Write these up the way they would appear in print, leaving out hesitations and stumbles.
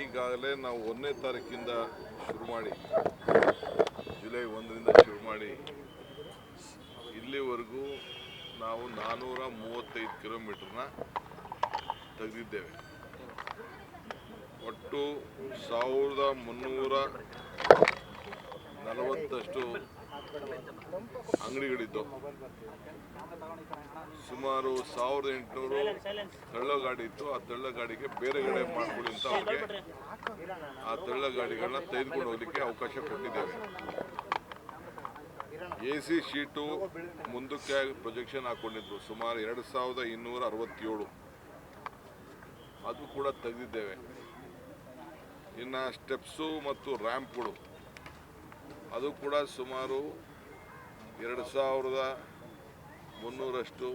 ಈಗಾಗಲೇ ನಾವು 1ನೇ ತಾರೀಕಿಂದ ಶುರು ಮಾಡಿ ಜುಲೈ 1ರಿಂದ ಶುರು ಮಾಡಿ ಇಲ್ಲಿವರೆಗೂ ನಾವು 435 ಕಿಲೋಮೀಟರ್ನ ತೆಗೆದಿದ್ದೇವೆ. ಒಟ್ಟು 1340 ಅಂಗಡಿಗಳಿದ್ದವು. ಸುಮಾರು 1800 ತಳ್ಳಗಾಡಿ ಇತ್ತು. ಆ ತಳ್ಳಗಾಡಿಗೆ ಬೇರೆ ಕಡೆ ಮಾಡ್ಕೊಳ್ಳಿ ಅಂತ ಅವ್ರಿಗೆ ಆ ತಳ್ಳಗಾಡಿಗಳನ್ನ ತೆಗೆದುಕೊಂಡು ಹೋಗ್ಲಿಕ್ಕೆ ಅವಕಾಶ ಕೊಟ್ಟಿದ್ದೇವೆ. AC ಶೀಟು ಮುಂದಕ್ಕೆ ಪ್ರೊಜೆಕ್ಷನ್ ಹಾಕೊಂಡಿದ್ರು ಸುಮಾರು 2267, ಅದು ಕೂಡ ತೆಗೆದಿದ್ದೇವೆ. ಇನ್ನು ಸ್ಟೆಪ್ಸು ಮತ್ತು ರ್ಯಾಂಪ್ಗಳು ಅದು ಕೂಡ ಸುಮಾರು 2300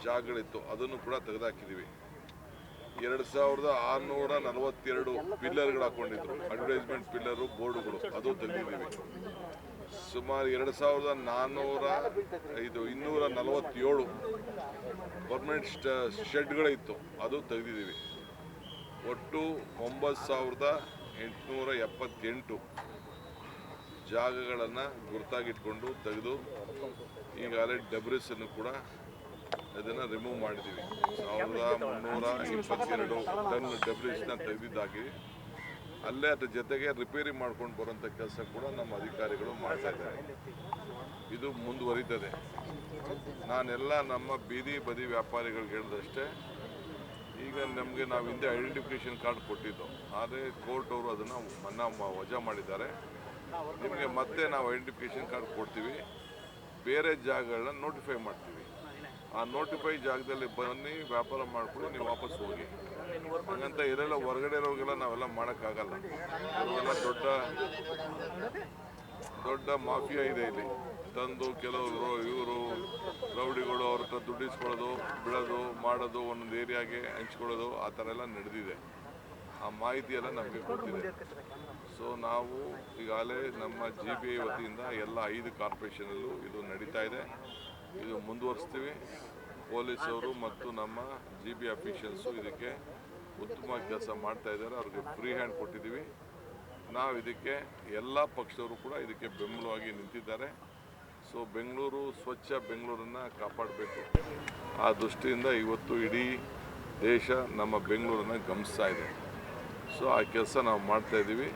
ಜಾಗಗಳಿತ್ತು, ಅದನ್ನು ಕೂಡ ತೆಗೆದುಹಾಕಿದ್ದೀವಿ. 2642 ಪಿಲ್ಲರ್ಗಳು ಹಾಕೊಂಡಿದ್ರು, ಅಡ್ವರ್ಟೈಸ್ಮೆಂಟ್ ಪಿಲ್ಲರು, ಬೋರ್ಡುಗಳು, ಅದು ತೆಗೆದಿದ್ದೀವಿ. ಸುಮಾರು 247 ಪರ್ಮನೆಂಟ್ ಶೆಡ್ಗಳಿತ್ತು, ಅದು ತೆಗೆದಿದ್ದೀವಿ. ಒಟ್ಟು 9878 ಜಾಗಗಳನ್ನು ಗುರುತಾಗಿಟ್ಕೊಂಡು ತೆಗೆದು ಈಗಾಗಲೇ ಡಬ್ರಿಸನ್ನು ಕೂಡ ಅದನ್ನು ರಿಮೂವ್ ಮಾಡಿದ್ದೀವಿ. 1322 ಟನ್ ಡಬ್ರಿಸ್ನ ತೆಗೆದಿದ್ದಾಗಿ ಅಲ್ಲೇ ಅದ್ರ ಜೊತೆಗೆ ರಿಪೇರಿ ಮಾಡ್ಕೊಂಡು ಬರೋಂಥ ಕೆಲಸ ಕೂಡ ನಮ್ಮ ಅಧಿಕಾರಿಗಳು ಮಾಡ್ತಾ ಇದ್ದಾರೆ. ಇದು ಮುಂದುವರಿತದೆ. ನಾನೆಲ್ಲ ನಮ್ಮ ಬೀದಿ ಬದಿ ವ್ಯಾಪಾರಿಗಳಿಗೆ ಹೇಳಿದಷ್ಟೇ, ಈಗ ನಮಗೆ ನಾವು ಹಿಂದೆ ಐಡೆಂಟಿಫಿಕೇಷನ್ ಕಾರ್ಡ್ ಕೊಟ್ಟಿದ್ದು, ಆದರೆ ಕೋರ್ಟ್ ಅವರು ಅದನ್ನು ವಜಾ ಮಾಡಿದ್ದಾರೆ. ನಿಮಗೆ ಮತ್ತೆ ನಾವು ಐಡೆಂಟಿಫಿಕೇಷನ್ ಕಾರ್ಡ್ ಕೊಡ್ತೀವಿ, ಬೇರೆ ಜಾಗಗಳನ್ನ ನೋಟಿಫೈ ಮಾಡ್ತೀವಿ. ಆ ನೋಟಿಫೈ ಜಾಗದಲ್ಲಿ ಬನ್ನಿ, ವ್ಯಾಪಾರ ಮಾಡ್ಕೊಂಡು ನೀವು ವಾಪಸ್ ಹೋಗಿ. ಹಂಗಂತ ಇರೆಲ್ಲ ಹೊರಗಡೆ ಇರೋರಿಗೆಲ್ಲ ನಾವೆಲ್ಲ ಮಾಡೋಕ್ಕಾಗಲ್ಲ. ಇವೆಲ್ಲ ದೊಡ್ಡ ಮಾಫಿಯಾ ಇದೆ ಇಲ್ಲಿ. ತಂದು ಕೆಲವರು ಇವರು ರೌಡಿಗಳು ಅವ್ರ ಹತ್ರ ದುಡ್ಡಿಸ್ಕೊಳ್ಳೋದು, ಬಿಡೋದು, ಮಾಡೋದು, ಒಂದೊಂದು ಏರಿಯಾಗೆ ಹಂಚ್ಕೊಳ್ಳೋದು, ಆ ಥರ ಎಲ್ಲ ನಡೆದಿದೆ. ಆ ಮಾಹಿತಿ ಎಲ್ಲ ನಮಗೆ ಗೊತ್ತಿದೆ. ಸೊ ನಾವು ಈಗಾಗಲೇ ನಮ್ಮ GBI ವತಿಯಿಂದ ಎಲ್ಲ 5 ಕಾರ್ಪೊರೇಷನಲ್ಲೂ ಇದು ನಡೀತಾ ಇದೆ. ಇದು ಮುಂದುವರಿಸ್ತೀವಿ. ಪೊಲೀಸವರು ಮತ್ತು ನಮ್ಮ GBI ಅಫಿಷಿಯಲ್ಸು ಇದಕ್ಕೆ ಉತ್ತಮ ಕೆಲಸ ಮಾಡ್ತಾ ಇದ್ದಾರೆ. ಅವ್ರಿಗೆ ಫ್ರೀ ಹ್ಯಾಂಡ್ ಕೊಟ್ಟಿದ್ದೀವಿ. ನಾವು ಇದಕ್ಕೆ ಎಲ್ಲ ಪಕ್ಷದವರು ಕೂಡ ಇದಕ್ಕೆ ಬೆಂಬಲವಾಗಿ ನಿಂತಿದ್ದಾರೆ. ಸೊ ಬೆಂಗಳೂರು ಸ್ವಚ್ಛ ಬೆಂಗಳೂರನ್ನು ಕಾಪಾಡಬೇಕು. ಆ ದೃಷ್ಟಿಯಿಂದ ಇವತ್ತು ಇಡೀ ದೇಶ ನಮ್ಮ ಬೆಂಗಳೂರನ್ನು ಗಮನಿಸ್ತಾ ಇದೆ. ಸೊ ಆ ಕೆಲಸ ನಾವು ಮಾಡ್ತಾಯಿದ್ದೀವಿ.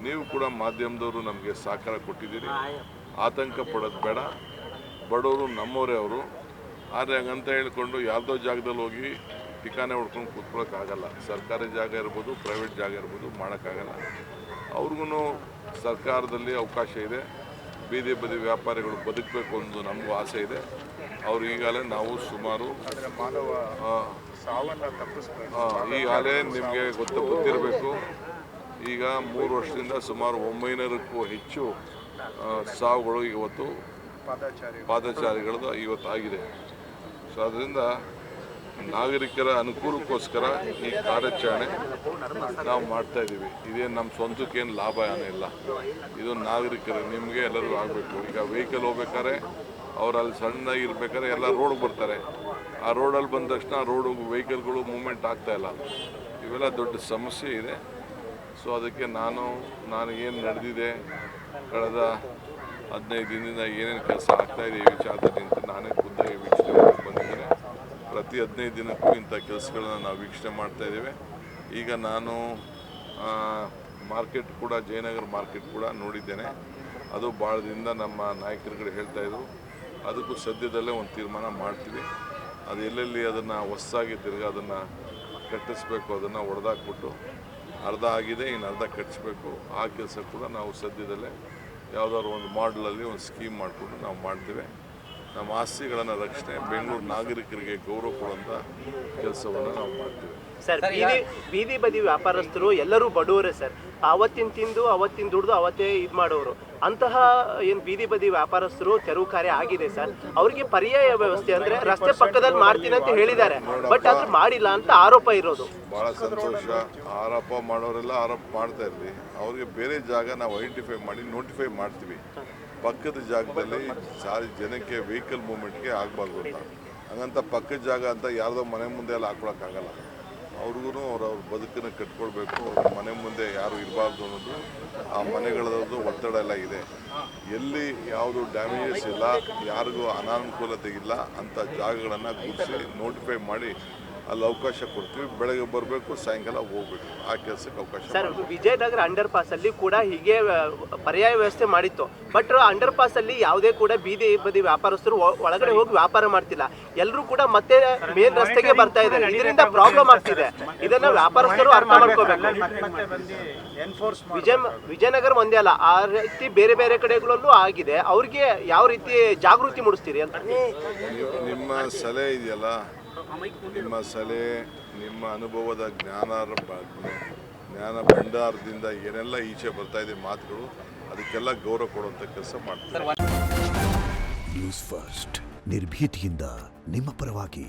ನೀವು ಕೂಡ ಮಾಧ್ಯಮದವರು ನಮಗೆ ಸಹಕಾರ ಕೊಟ್ಟಿದ್ದೀರಿ. ಆತಂಕ ಪಡೋದು ಬೇಡ. ಬಡವರು ನಮ್ಮವರೇ ಅವರು. ಆದರೆ ಹಂಗಂತ ಹೇಳ್ಕೊಂಡು ಯಾವುದೋ ಜಾಗದಲ್ಲಿ ಹೋಗಿ ಠಿಕಾನೆ ಹೊಡ್ಕೊಂಡು ಕೂತ್ಕೊಳ್ಳೋಕ್ಕಾಗಲ್ಲ. ಸರ್ಕಾರಿ ಜಾಗ ಇರ್ಬೋದು, ಪ್ರೈವೇಟ್ ಜಾಗ ಇರ್ಬೋದು, ಮಾಡೋಕ್ಕಾಗಲ್ಲ. ಅವ್ರಿಗೂ ಸರ್ಕಾರದಲ್ಲಿ ಅವಕಾಶ ಇದೆ. ಬೀದಿ ಬದಿ ವ್ಯಾಪಾರಿಗಳು ಬದುಕಬೇಕು ಅನ್ನೋದು ನಮಗೂ ಆಸೆ ಇದೆ. ಅವ್ರು ಈಗಾಗಲೇ ನಾವು ಸುಮಾರು ಈಗಾಗಲೇ ನಿಮಗೆ ಗೊತ್ತಿರಬೇಕು, ಈಗ 3 ವರ್ಷದಿಂದ ಸುಮಾರು 900ಕ್ಕೂ ಹೆಚ್ಚು ಸಾವುಗಳು ಇವತ್ತು ಪಾದಚಾರಿಗಳದ್ದು ಇವತ್ತು ಆಗಿದೆ. ಸೊ ಅದರಿಂದ ನಾಗರಿಕರ ಅನುಕೂಲಕ್ಕೋಸ್ಕರ ಈ ಕಾರ್ಯಾಚರಣೆ ನಾವು ಮಾಡ್ತಾಯಿದ್ದೀವಿ. ಇದೇನು ನಮ್ಮ ಸ್ವಂತಕ್ಕೇನು ಲಾಭ ಏನಿಲ್ಲ. ಇದು ನಾಗರಿಕರು ನಿಮಗೆ ಎಲ್ಲರಿಗೂ ಆಗಬೇಕು. ಈಗ ವೆಹಿಕಲ್ ಹೋಗ್ಬೇಕಾದ್ರೆ ಅವರಲ್ಲಿ ಸಣ್ಣದಾಗಿರ್ಬೇಕಾದ್ರೆ ಎಲ್ಲ ರೋಡ್ಗೆ ಬರ್ತಾರೆ. ಆ ರೋಡಲ್ಲಿ ಬಂದ ತಕ್ಷಣ ವೆಹಿಕಲ್ಗಳು ಮೂವ್ಮೆಂಟ್ ಆಗ್ತಾಯಿಲ್ಲ. ಇವೆಲ್ಲ ದೊಡ್ಡ ಸಮಸ್ಯೆ ಇದೆ. ಸೊ ಅದಕ್ಕೆ ನಾನು ಏನು ನಡೆದಿದೆ ಕಳೆದ 15 ದಿನದಿಂದ ಏನೇನು ಕೆಲಸ ಆಗ್ತಾಯಿದೆ ಈ ವಿಚಾರದಲ್ಲಿ ಅಂತ ನಾನೇ ಖುದ್ದಾಗಿ ವೀಕ್ಷಣೆ ಮಾಡಿ ಬಂದಿದ್ದೇನೆ. ಪ್ರತಿ 15 ದಿನಕ್ಕೂ ಇಂಥ ಕೆಲಸಗಳನ್ನ ನಾವು ವೀಕ್ಷಣೆ ಮಾಡ್ತಾಯಿದ್ದೇವೆ. ಈಗ ನಾನು ಮಾರ್ಕೆಟ್ ಕೂಡ, ಜಯನಗರ ಮಾರ್ಕೆಟ್ ಕೂಡ ನೋಡಿದ್ದೇನೆ. ಅದು ಭಾಳ ದಿನದಿಂದ ನಮ್ಮ ನಾಯಕರುಗಳು ಹೇಳ್ತಾಯಿದ್ರು. ಅದಕ್ಕೂ ಸದ್ಯದಲ್ಲೇ ಒಂದು ತೀರ್ಮಾನ ಮಾಡ್ತೀವಿ. ಅದು ಎಲ್ಲೆಲ್ಲಿ ಅದನ್ನು ಹೊಸದಾಗಿ ತಿರ್ಗಿ ಅದನ್ನು ಕಟ್ಟಿಸ್ಬೇಕು, ಅದನ್ನು ಹೊಡೆದಾಕ್ಬಿಟ್ಟು ಅರ್ಧ ಆಗಿದೆ, ಇನ್ನು ಅರ್ಧ ಕಟ್ಟಿಸ್ಬೇಕು. ಆ ಕೆಲಸ ಕೂಡ ನಾವು ಸದ್ಯದಲ್ಲೇ ಯಾವುದಾದ್ರು ಒಂದು ಮಾಡಲಲ್ಲಿ ಒಂದು ಸ್ಕೀಮ್ ಮಾಡಿಕೊಂಡು ನಾವು ಮಾಡ್ತೇವೆ. ನಮ್ಮ ಆಸ್ತಿಗಳನ್ನು ರಕ್ಷಣೆ, ಬೆಂಗಳೂರು ನಾಗರಿಕರಿಗೆ ಗೌರವ ಕೊಡುವಂಥ ಕೆಲಸವನ್ನು ನಾವು ಮಾಡ್ತೇವೆ. ಸರ್, ಬೀದಿ ಬದಿ ವ್ಯಾಪಾರಸ್ಥರು ಎಲ್ಲರೂ ಬಡವರೇ ಸರ್. ಅವತ್ತಿನ ತಿಂದು ಅವತ್ತಿನ ದುಡ್ದು ಅವತ್ತೇ ಇದು ಮಾಡೋರು. ಅಂತಹ ಏನು ಬೀದಿ ಬದಿ ವ್ಯಾಪಾರಸ್ಥರು ತೆರವು ಕಾರ್ಯ ಆಗಿದೆ ಸರ್. ಅವರಿಗೆ ಪರ್ಯಾಯ ವ್ಯವಸ್ಥೆ ಅಂದರೆ ರಸ್ತೆ ಪಕ್ಕದಲ್ಲಿ ಮಾಡ್ತೀನಿ ಅಂತ ಹೇಳಿದ್ದಾರೆ, ಬಟ್ ಅದು ಮಾಡಿಲ್ಲ ಅಂತ ಆರೋಪ ಇರೋದು. ಭಾಳ ಸಂತೋಷ. ಆರೋಪ ಮಾಡೋರೆಲ್ಲ ಆರೋಪ ಮಾಡ್ತಾ ಇರಲಿ. ಅವ್ರಿಗೆ ಬೇರೆ ಜಾಗ ನಾವು ಐಡೆಂಟಿಫೈ ಮಾಡಿ ನೋಟಿಫೈ ಮಾಡ್ತೀವಿ. ಪಕ್ಕದ ಜಾಗದಲ್ಲಿ ಜನಕ್ಕೆ ವೆಹಿಕಲ್ ಮೂವ್ಮೆಂಟ್ಗೆ ಆಗಬಾರ್ದು ಅಂತ. ಹಂಗಂತ ಪಕ್ಕದ ಜಾಗ ಅಂತ ಯಾರ್ದೋ ಮನೆ ಮುಂದೆ ಎಲ್ಲ ಹಾಕ್ಕೊಳಕ್ಕಾಗಲ್ಲ. ಅವ್ರಿಗೂ ಅವ್ರ ಬದುಕನ್ನು ಕಟ್ಕೊಳ್ಬೇಕು, ಅವ್ರ ಮನೆ ಮುಂದೆ ಯಾರು ಇರಬಾರ್ದು ಅನ್ನೋದು ಆ ಮನೆಗಳದ್ದು ಒತ್ತಡ ಎಲ್ಲ ಇದೆ. ಎಲ್ಲಿ ಯಾವುದು ಡ್ಯಾಮೇಜಸ್ ಇಲ್ಲ, ಯಾರಿಗೂ ಅನಾನುಕೂಲತೆ ಇಲ್ಲ ಅಂಥ ಜಾಗಗಳನ್ನು ಗುರುತಿಸಿ ನೋಟಿಫೈ ಮಾಡಿ ಅಲ್ಲಿ ಅವಕಾಶ ಕೊಡ್ತೀವಿ. ಬೆಳಗ್ಗೆ ಬರಬೇಕು, ಸಾಯಂಕಾಲ ಹೋಗ್ಬೇಕು, ಆ ಕೆಲಸಕ್ಕೆ ಅವಕಾಶ. ಸರ್, ವಿಜಯನಗರ ಅಂಡರ್ ಪಾಸ್ ಅಲ್ಲಿ ಕೂಡ ಹೀಗೆ ಪರ್ಯಾಯ ವ್ಯವಸ್ಥೆ ಮಾಡಿತ್ತು. ಬಟ್ ಅಂಡರ್ ಪಾಸ್ ಅಲ್ಲಿ ಯಾವುದೇ ಕೂಡ ಬೀದಿ ಬದಿ ವ್ಯಾಪಾರಸ್ಥರು ಒಳಗಡೆ ಹೋಗಿ ವ್ಯಾಪಾರ ಮಾಡ್ತಿಲ್ಲ. ಎಲ್ಲರೂ ಕೂಡ ಮತ್ತೆ ಮೇನ್ ರಸ್ತೆಗೆ ಬರ್ತಾ ಇದ್ದಾರೆ. ಇದರಿಂದ ಪ್ರಾಬ್ಲಮ್ ಆಗ್ತಿದೆ. ಇದನ್ನ ವ್ಯಾಪಾರಸ್ಥರು ಅರ್ಥ ಮಾಡ್ಕೋಬೇಕು. ವಿಜಯನಗರ ಒಂದೇ ಅಲ್ಲ, ಆ ರೀತಿ ಬೇರೆ ಬೇರೆ ಕಡೆಗಳಲ್ಲೂ ಆಗಿದೆ. ಅವ್ರಿಗೆ ಯಾವ ರೀತಿ ಜಾಗೃತಿ ಮೂಡಿಸ್ತೀರಿ ಅಂತ? ನಿಮ್ಮ ಸಲಹೆ ಇದೆಯಲ್ಲ, ನಿಮ್ಮ ಸಲಹೆ, ನಿಮ್ಮ ಅನುಭವದ ಜ್ಞಾನ ಭಂಡಾರದಿಂದ ಏನೆಲ್ಲ ಈಚೆ ಬರ್ತಾ ಇದೆ ಮಾತುಗಳು, ಅದಕ್ಕೆಲ್ಲ ಗೌರವ ಕೊಡುವಂಥ ಕೆಲಸ ಮಾಡ್ತಾರೆ. ನ್ಯೂಸ್ ಫಸ್ಟ್, ನಿರ್ಭೀತಿಯಿಂದ ನಿಮ್ಮ ಪರವಾಗಿ.